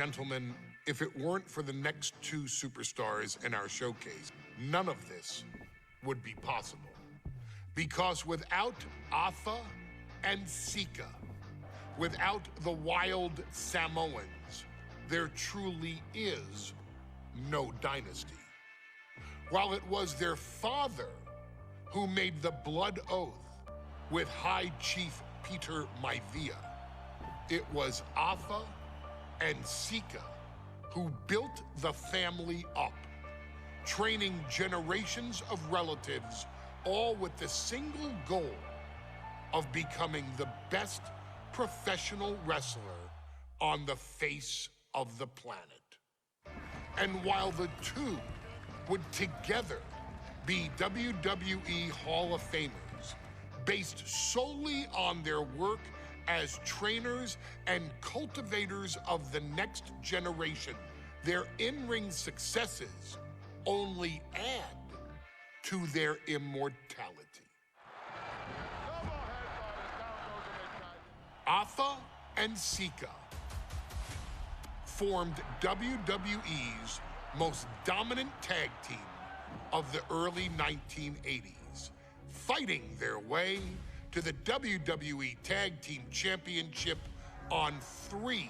gentlemen, if it weren't for the next two superstars in our showcase, none of this would be possible. Because without Afa and Sika, without the wild Samoans, there truly is no dynasty. While it was their father who made the blood oath with High Chief Peter Maivia, it was Afa and Sika who built the family up, training generations of relatives, all with the single goal of becoming the best professional wrestler on the face of the planet. And while the two would together be WWE Hall of Famers, based solely on their work as trainers and cultivators of the next generation, their in-ring successes only add to their immortality. Afa and Sika formed WWE's most dominant tag team of the early 1980s, fighting their way to the WWE Tag Team Championship on 3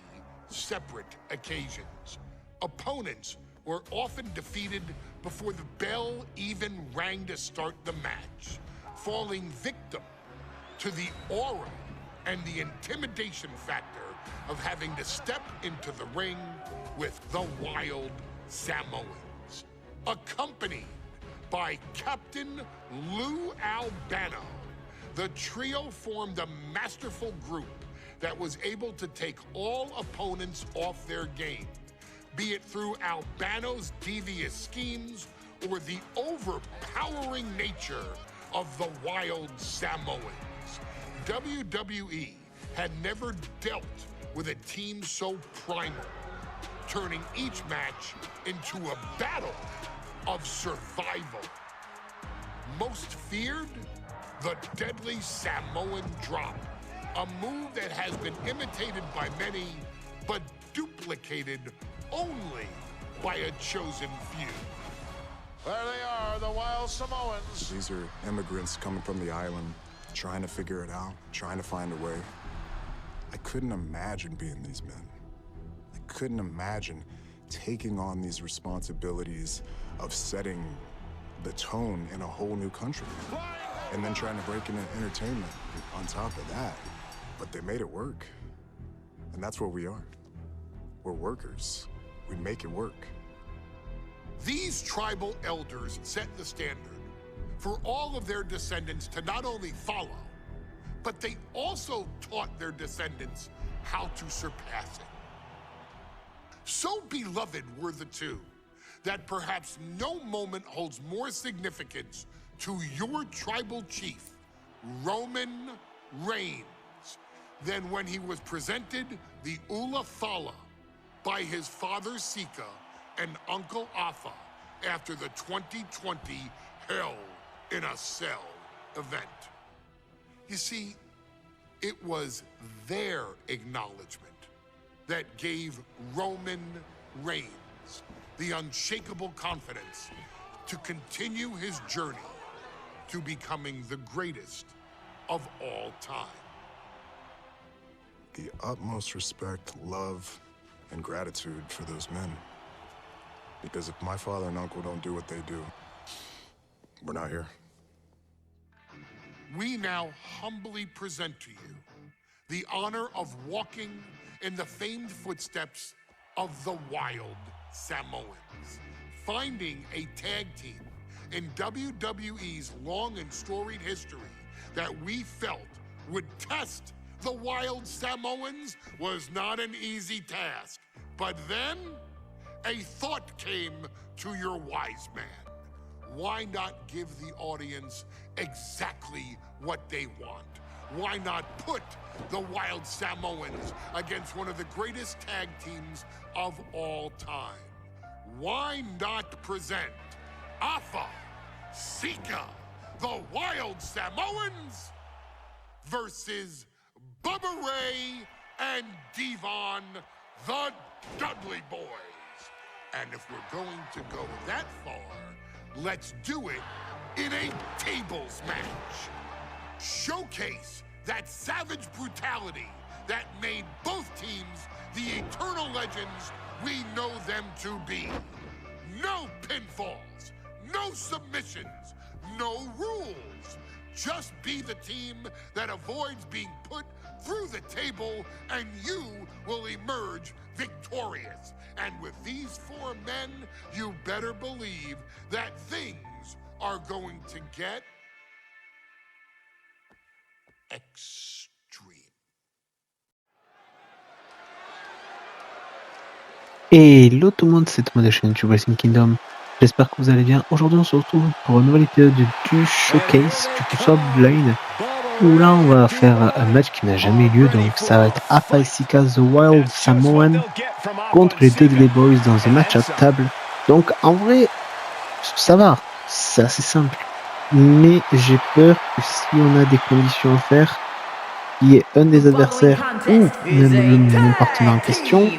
separate occasions. Opponents were often defeated before the bell even rang to start the match, falling victim to the aura and the intimidation factor of having to step into the ring with the wild Samoans. Accompanied by Captain Lou Albano, the trio formed a masterful group that was able to take all opponents off their game, be it through Albano's devious schemes or the overpowering nature of the wild Samoans. WWE had never dealt with a team so primal, turning each match into a battle of survival. Most feared, the deadly Samoan drop, a move that has been imitated by many, but duplicated only by a chosen few. There they are, the wild Samoans. These are immigrants coming from the island, trying to figure it out, trying to find a way. I couldn't imagine being these men. I couldn't imagine taking on these responsibilities of setting the tone in a whole new country. And then trying to break into entertainment on top of that. But they made it work. And that's what we are. We're workers. We make it work. These tribal elders set the standard for all of their descendants to not only follow, but they also taught their descendants how to surpass it. So beloved were the two that perhaps no moment holds more significance to your tribal chief, Roman Reigns, than when he was presented the Ula Fala by his father Sika and Uncle Afa after the 2020 Hell in a Cell event. You see, it was their acknowledgement that gave Roman Reigns the unshakable confidence to continue his journey to becoming the greatest of all time. The utmost respect, love, and gratitude for those men. Because if my father and uncle don't do what they do, we're not here. We now humbly present to you the honor of walking in the famed footsteps of the wild Samoans, finding a tag team in WWE's long and storied history that we felt would test the wild Samoans was not an easy task. But then a thought came to your wise man. Why not give the audience exactly what they want? Why not put the wild Samoans against one of the greatest tag teams of all time? Why not present Afa, Sika, the wild Samoans versus Bubba Ray and Devon, the Dudley Boys. And if we're going to go that far, let's do it in a tables match. Showcase that savage brutality that made both teams the eternal legends we know them to be. No pinfalls, no submissions, no rules. Just be the team that avoids being put through the table, and you will emerge victorious. And with these 4 men, you better believe that things are going to get extreme. Hello tout le monde, c'est Thomas de la chaîne YouTube Wrestling Kingdom. J'espère que vous allez bien. Aujourd'hui, on se retrouve pour un nouvel épisode du Showcase, du coup, bloodline, où là, on va faire un match qui n'a jamais eu lieu. Donc, ça va être Afa Sika, The Wild Samoan, contre les Dudley Boys dans un match à table. Donc, en vrai, ça va, c'est assez simple. Mais j'ai peur que si on a des conditions à faire, qu'il y ait un des adversaires ou même mon partenaire en question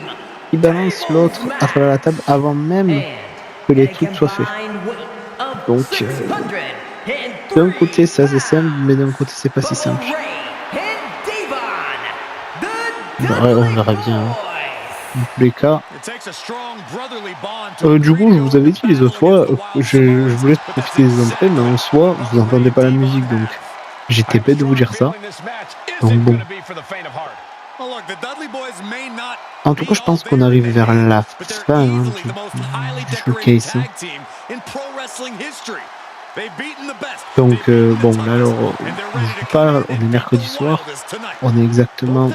qui balance l'autre à travers la table avant même que les trucs soient faits. Donc, d'un côté c'est assez simple, mais d'un côté c'est pas si simple. On verra bien. Hein. Dans tous les cas. Du coup, je vous avais dit les autres fois, je vous laisse profiter des entrées, mais en soi, vous n'entendez pas la musique, donc j'étais bête de vous dire ça. Donc bon. En tout cas, je pense qu'on arrive vers la fin du showcase. Donc bon, là alors, je vous parle, on est mercredi soir, on est exactement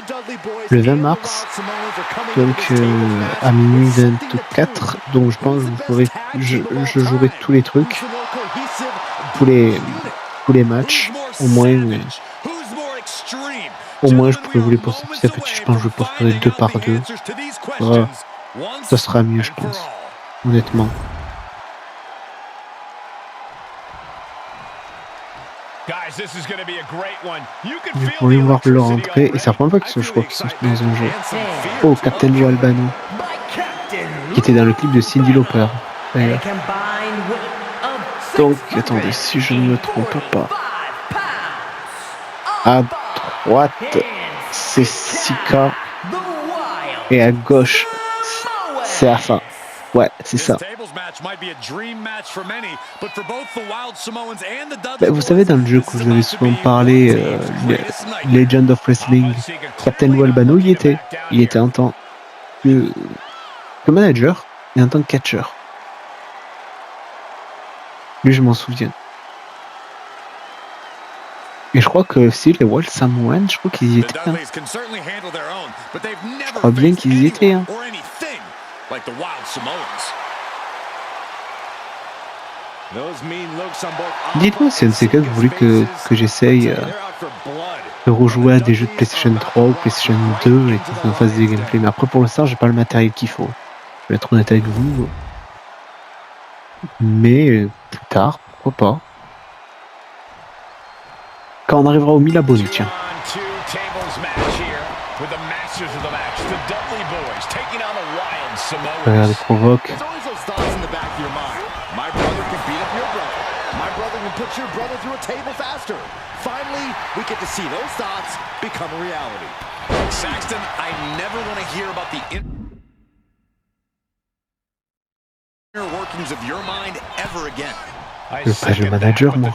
le 20 mars, donc à minuit 24, donc je pense que je jouerai tous les trucs, tous les matchs, au moins je pourrais vous les poster petit à petit, je pense que je vais poster 2 par 2, ça sera mieux je pense, honnêtement. Vous pouvez voir leur entrée, et c'est la première fois je crois qu'ils sont dans un jeu. Oh, Captain Joe Albano, qui était dans le clip de Cyndi Lauper. Donc, attendez, si je ne me trompe pas. À droite, c'est Sika. Et à gauche, c'est Afa. Ouais, c'est ça. Vous savez, dans le jeu que vous avez souvent parlé, Legend of Wrestling, Captain Albano, il était en tant que manager et en tant que catcheur. Lui, je m'en souviens. Et je crois que si les Wild Samoan, je crois qu'ils y étaient. Hein. Je crois bien qu'ils y étaient. Hein. Dites-moi si un de ces cas vous voulez que j'essaye de rejouer à des jeux de PlayStation 3 ou PlayStation 2 et qu'on fasse des gameplays. Mais après pour l'instant j'ai pas le matériel qu'il faut. Je vais être honnête avec vous. Mais plus tard, pourquoi pas. Quand on arrivera aux 1000 abonnés, tiens. Regardez, provoque. Le page de manager, moi.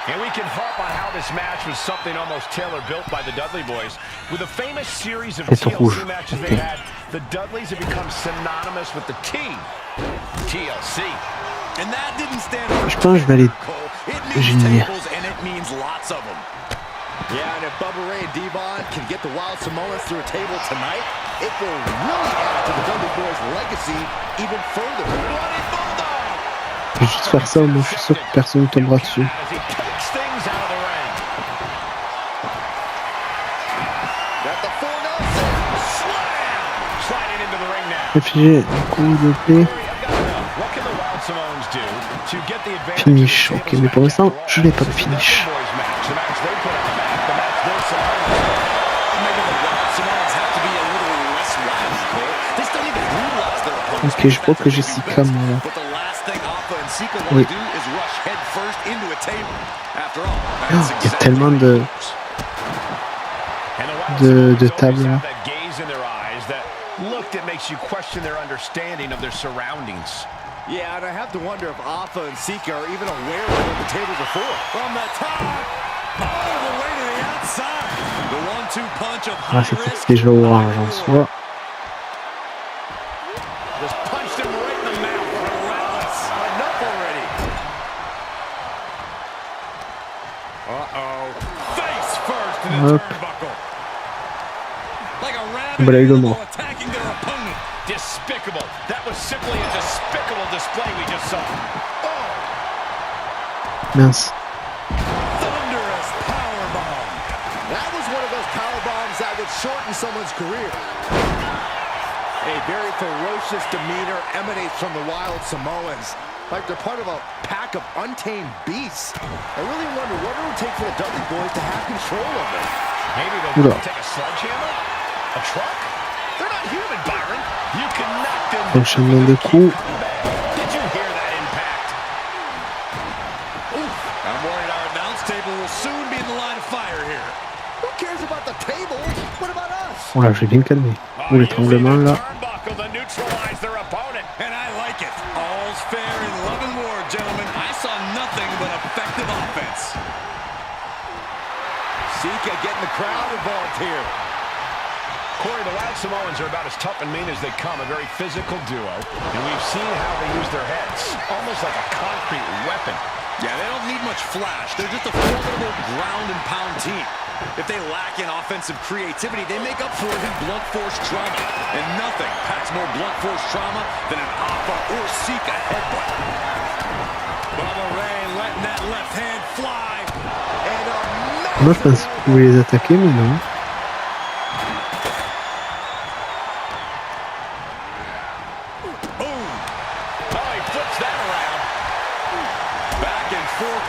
And we can harp on how this match was something almost tailor-built by the Dudley Boys. With the famous series of TLC matches they had, the Dudleys have become synonymous with the T, TLC. And that didn't stand for je pense que je vais aller génial. And it means lots of them. Yeah, and if Bubba Ray and Devon can get the Wild Samoans through a table tonight, it will really add to the Dudley Boys' legacy even further. Bloody Bulldog! Je vais juste faire ça, moi je suis sûr que personne ne tombera dessus. Réfugié, coup de pied. Finish, ok, mais pour l'instant, je n'ai pas de finish. Ok, je crois que j'ai Sika, moi, là. Oui. Oh, il y a tellement de tables, là. Yeah, and I have to wonder if Alpha and Sika are even aware of what the tables are for. From the top, all the way to the outside. The 1-2 punch of high risk. Déjà orange en soi. Just punched him right in the mouth. Relentless. Enough already. Uh-oh. Face first in the turnbuckle. Like a rabbit attacking their opponent. Despicable. That was simply a despicable display we just saw. Oh. Mince. Thunderous powerbomb. That was one of those powerbombs that would shorten someone's career. A very ferocious demeanor emanates from the wild Samoans. Like they're part of a pack of untamed beasts. I really wonder what it would take for the Dudley Boys to have control of them. Maybe they'll take a sledgehammer? A truck? They're not human, Byron. You can knock them. Enchaînement de coups. Did you hear that impact? Oof. I'm worried our announce table will soon be in the line of fire here. Who cares about the table? What about us? Voilà, je vais bien calmer. Oh, l'étranglement là. And I like it. All's fair in love and war, gentlemen. I saw nothing but effective offense. Sika getting the crowd involved here. Corey, the Wild Samoans are about as tough and mean as they come, a very physical duo, and we've seen how they use their heads, almost like a concrete weapon. Yeah, they don't need much flash. They're just a formidable ground and pound team. If they lack in offensive creativity, they make up for it in blunt force trauma. And nothing packs more blunt force trauma than an Alpha or Sika headbutt. Bubba Ray letting that left hand fly. And Moi, je pense que vous pouvez les attaquer, mais non.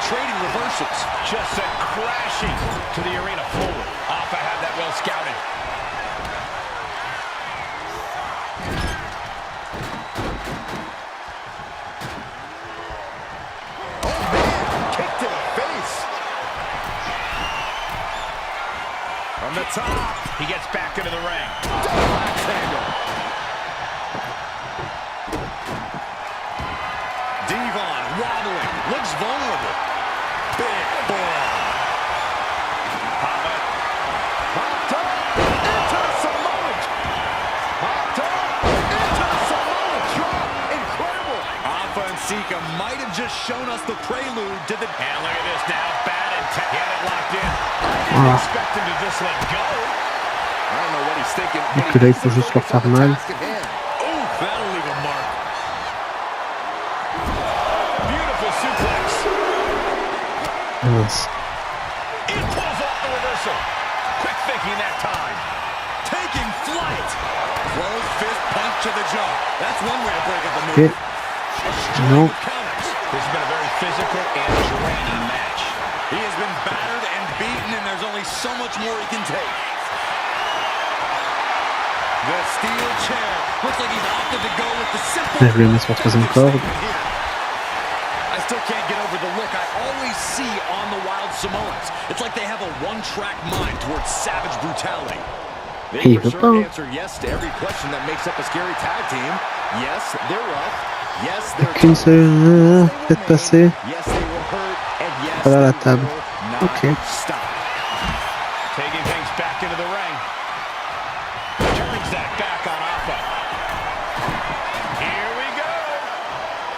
trading reversals. Just sent crashing to the arena floor. Alpha had that well scouted. Oh, man. Kick to the face. From the top. He gets back into the ring. Double axe handle. Devon wobbling. Looks vulnerable. Big boy. Hopped up into the Samoan. Hopped up into the Samoan drop. Incredible. Alpha and Sika might have just shown us the prelude to the... And look at this now. Bad intent. He had it locked in. I didn't expect him to just let go. I don't know what he's thinking. Et que là, il faut juste leur faire mal. Oh, that'll leave a mark. Mince. It pulls off the reversal. Quick thinking that time. Taking flight. Closed fist punch to the jaw. That's one way to break up a move. Okay. No. This has been a very physical and draining match. He has been battered and beaten, and there's only so much more he can take. The steel chair. Looks like he's opted to go with the simple... Je vais le mettre sur la troisième corde. I still can't get over the look I always see on the Wild Samoans. It's like they have a one-track mind towards savage brutality. They for sure answer yes to every question that makes up a scary tag team. Yes, they're rough. Yes, they're Qu'une seule tête passée. Yes, they will hurt. And yes, Voilà la table. Ok. Stop. Taking things back into the ring. Turns that back on Alpha. Here we go.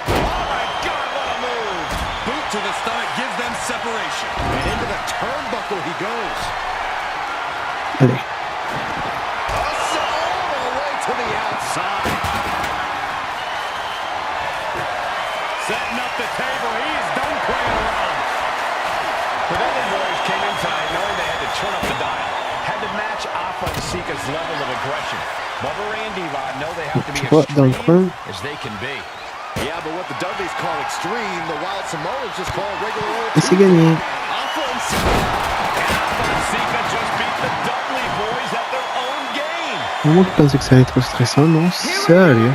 Oh my God, what a move. Boot to the stomach gives them separation. And into the turnbuckle he goes. Allez. All the way to the outside. Setting up the table. He's done playing around. The Dudley Boys came in tonight knowing they had to turn up the dial. Had to match Alpha and Sika's level of aggression. Bubba Ray and Devon know they have to be as extreme as they can be. Et c'est gagné. Au moment qu'ils pensaient que ça allait être stressant, non, ça allait.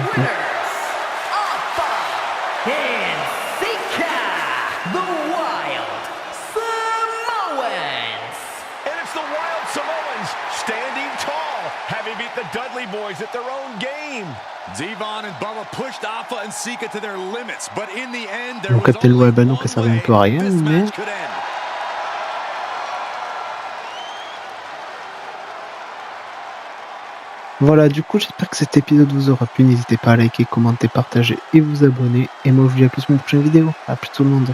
Mon Captain Lou Albano qui servait un peu à rien, mais... Voilà, du coup, j'espère que cet épisode vous aura plu. N'hésitez pas à liker, commenter, partager et vous abonner. Et moi, je vous dis à plus pour une prochaine vidéo. À plus tout le monde.